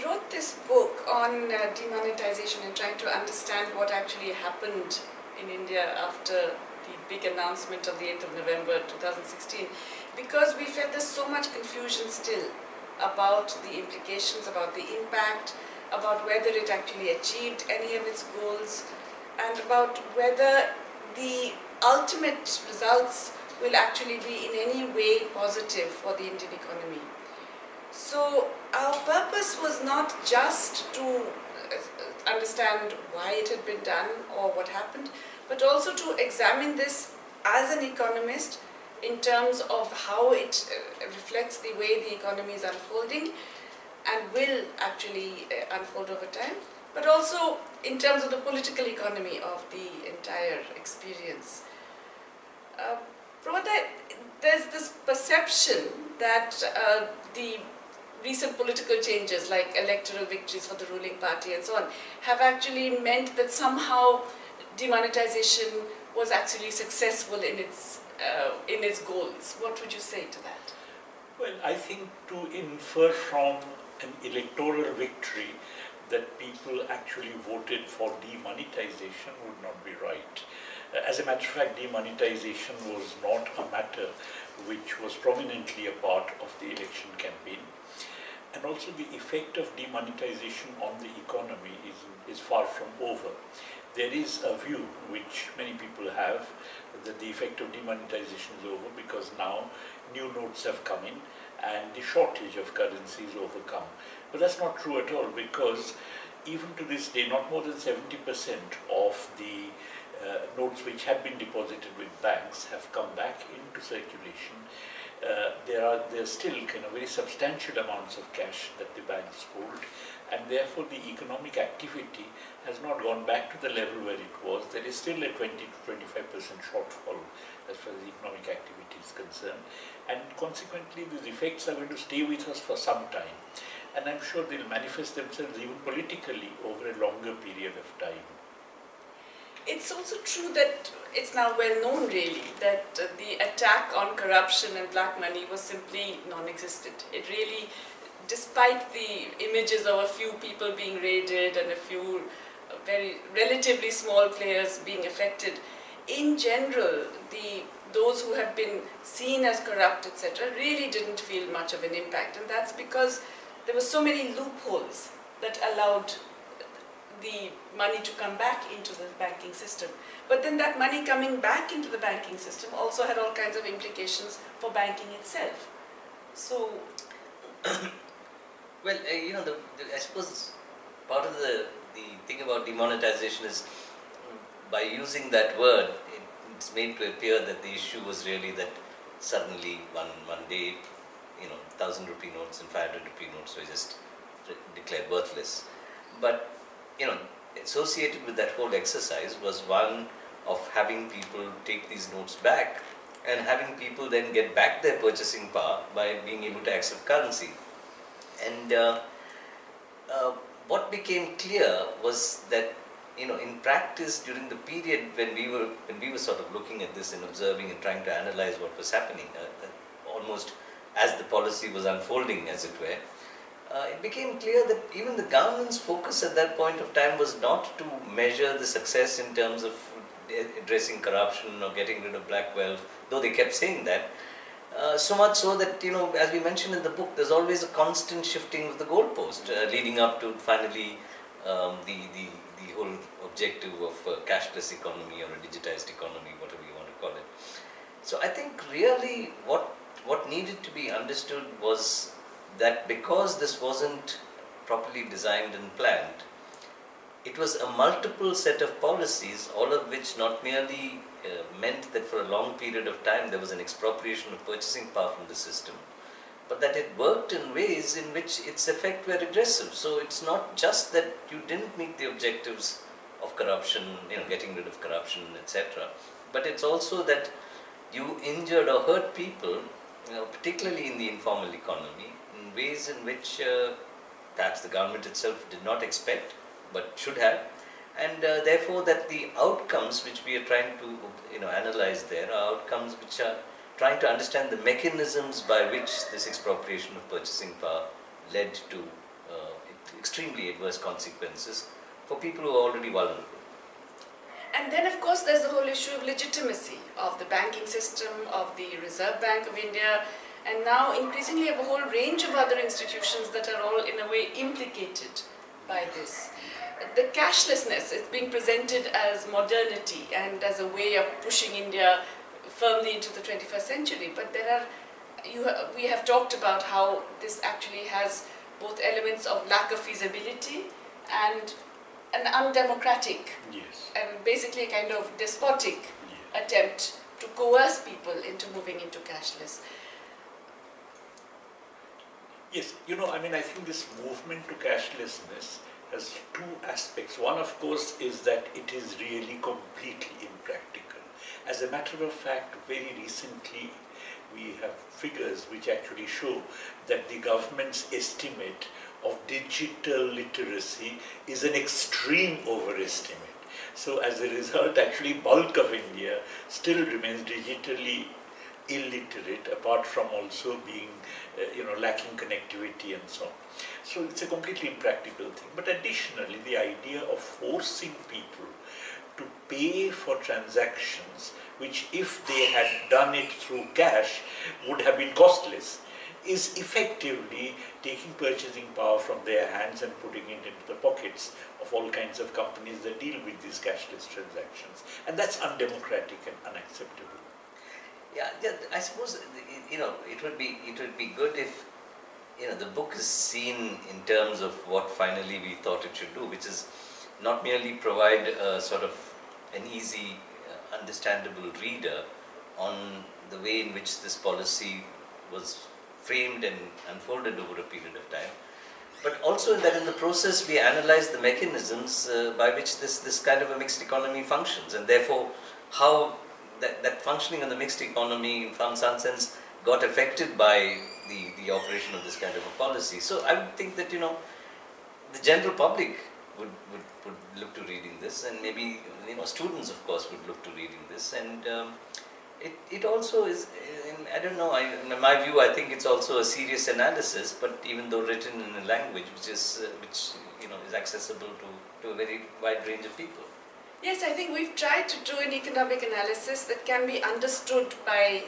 wrote this book on demonetization and trying to understand what actually happened in India after the big announcement of the 8th of November 2016, because we felt there's so much confusion still about the implications, about the impact, about whether it actually achieved any of its goals, and about whether the ultimate results will actually be in any way positive for the Indian economy. So our purpose was not just to understand why it had been done or what happened, but also to examine this as an economist in terms of how it reflects the way the economy is unfolding and will actually unfold over time, but also in terms of the political economy of the entire experience. Prabhat, there's this perception that the recent political changes like electoral victories for the ruling party and so on have actually meant that somehow demonetization was actually successful in its goals. What would you say to that? Well, I think to infer from an electoral victory that people actually voted for demonetization would not be right. As a matter of fact, demonetization was not a matter which was prominently a part of the election campaign. And also the effect of demonetization on the economy is far from over. There is a view which many people have that the effect of demonetization is over because now new notes have come in and the shortage of currency is overcome. But that's not true at all, because even to this day, not more than 70% of the notes which have been deposited with banks have come back into circulation. There are still very substantial amounts of cash that the banks hold, and therefore the economic activity has not gone back to the level where it was. There is still a 20 to 25% shortfall as far as economic activity is concerned, and consequently these effects are going to stay with us for some time, and I'm sure they'll manifest themselves even politically over a longer period of time. It's also true that it's now well known really that the attack on corruption and black money was simply non-existent. It really, despite the images of a few people being raided and a few very relatively small players being affected, in general, those who have been seen as corrupt, etc., really didn't feel much of an impact. And that's because there were so many loopholes that allowed the money to come back into the banking system. But then that money coming back into the banking system also had all kinds of implications for banking itself. So, well, I suppose part of the thing about demonetization is by using that word, it's made to appear that the issue was really that suddenly one day, 1,000 rupee notes and 500 rupee notes were just declared worthless. But associated with that whole exercise was one of having people take these notes back and having people then get back their purchasing power by being able to accept currency. And what became clear was that in practice during the period when we were sort of looking at this and observing and trying to analyze what was happening, almost as the policy was unfolding, as it were, it became clear that even the government's focus at that point of time was not to measure the success in terms of addressing corruption or getting rid of black wealth, though they kept saying that. So much so that, as we mentioned in the book, there's always a constant shifting of the goalpost, leading up to finally the whole objective of a cashless economy or a digitized economy, whatever you want to call it. So I think really what needed to be understood was that because this wasn't properly designed and planned, it was a multiple set of policies, all of which not merely meant that for a long period of time there was an expropriation of purchasing power from the system, but that it worked in ways in which its effect were regressive. So it's not just that you didn't meet the objectives of corruption, getting rid of corruption, etc., but it's also that you injured or hurt people, particularly in the informal economy, in ways in which perhaps the government itself did not expect, but should have, and therefore that the outcomes which we are trying to analyze there are outcomes which are trying to understand the mechanisms by which this expropriation of purchasing power led to extremely adverse consequences for people who are already vulnerable. And then, of course, there's the whole issue of legitimacy of the banking system, of the Reserve Bank of India, and now increasingly of a whole range of other institutions that are all in a way implicated by this. The cashlessness is being presented as modernity and as a way of pushing India firmly into the 21st century, but we have talked about how this actually has both elements of lack of feasibility and an undemocratic Yes. and basically a kind of despotic Yes. attempt to coerce people into moving into cashless. Yes, I think this movement to cashlessness has two aspects. One, of course, is that it is really completely impractical. As a matter of fact, very recently we have figures which actually show that the government's estimate of digital literacy is an extreme overestimate. So as a result, actually bulk of India still remains digitally illiterate, apart from also being lacking connectivity and so on. So it's a completely impractical thing. But additionally, the idea of forcing people to pay for transactions which, if they had done it through cash, would have been costless, is effectively taking purchasing power from their hands and putting it into the pockets of all kinds of companies that deal with these cashless transactions. And that's undemocratic and unacceptable. Yeah, I suppose it would be good if the book is seen in terms of what finally we thought it should do, which is not merely provide a sort of an easy, understandable reader on the way in which this policy was framed and unfolded over a period of time, but also that in the process we analyze the mechanisms by which this kind of a mixed economy functions, and therefore how that functioning of the mixed economy in some sense got affected by the operation of this kind of a policy. So I would think that the general public would look to reading this, and maybe students of course would look to reading this, and it also is, I don't know, in my view I think it's also a serious analysis, but even though written in a language which is accessible to a very wide range of people. Yes, I think we've tried to do an economic analysis that can be understood by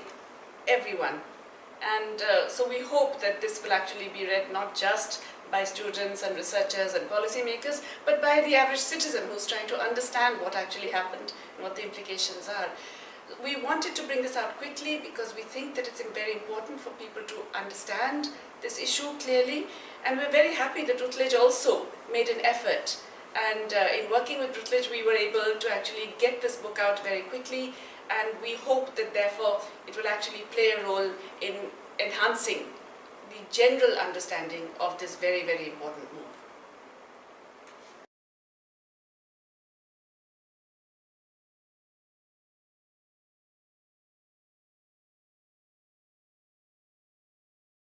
everyone. And so we hope that this will actually be read not just by students and researchers and policymakers, but by the average citizen who's trying to understand what actually happened and what the implications are. We wanted to bring this out quickly because we think that it's very important for people to understand this issue clearly, and we're very happy that Routledge also made an effort. And in working with Routledge, we were able to actually get this book out very quickly, and we hope that therefore it will actually play a role in enhancing the general understanding of this very, very important move.